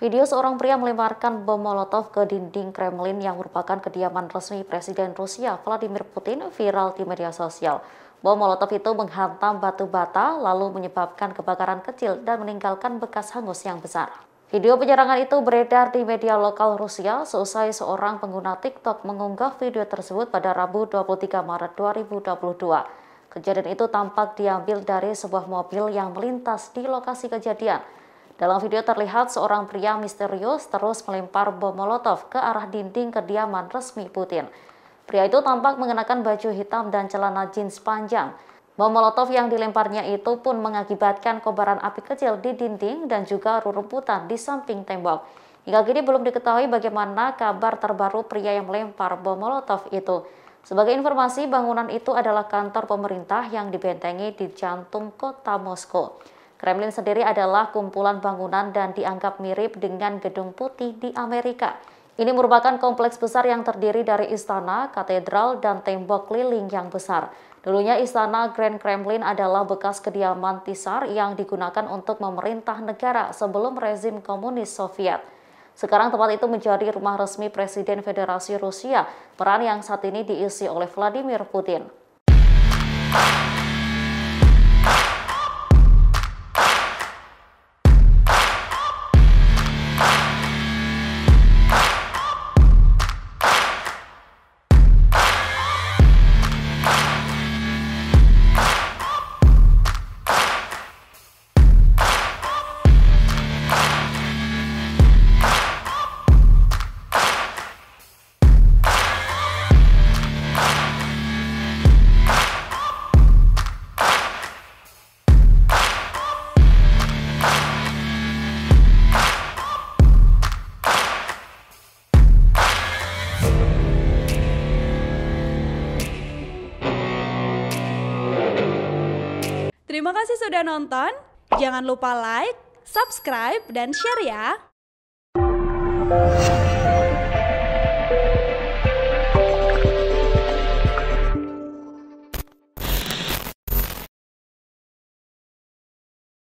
Video seorang pria melemparkan bom Molotov ke dinding Kremlin yang merupakan kediaman resmi Presiden Rusia Vladimir Putin viral di media sosial. Bom Molotov itu menghantam batu bata lalu menyebabkan kebakaran kecil dan meninggalkan bekas hangus yang besar. Video penyerangan itu beredar di media lokal Rusia seusai seorang pengguna TikTok mengunggah video tersebut pada Rabu 23 Maret 2022. Kejadian itu tampak diambil dari sebuah mobil yang melintas di lokasi kejadian. Dalam video terlihat seorang pria misterius terus melempar bom Molotov ke arah dinding kediaman resmi Putin. Pria itu tampak mengenakan baju hitam dan celana jeans panjang. Bom Molotov yang dilemparnya itu pun mengakibatkan kobaran api kecil di dinding dan juga rerumputan di samping tembok. Hingga kini belum diketahui bagaimana kabar terbaru pria yang melempar bom Molotov itu. Sebagai informasi, bangunan itu adalah kantor pemerintah yang dibentengi di jantung kota Moskow. Kremlin sendiri adalah kumpulan bangunan dan dianggap mirip dengan Gedung Putih di Amerika. Ini merupakan kompleks besar yang terdiri dari istana, katedral, dan tembok keliling yang besar. Dulunya istana Grand Kremlin adalah bekas kediaman Tsar yang digunakan untuk memerintah negara sebelum rezim komunis Soviet. Sekarang tempat itu menjadi rumah resmi Presiden Federasi Rusia, peran yang saat ini diisi oleh Vladimir Putin. Terima kasih sudah nonton. Jangan lupa like, subscribe, dan share ya.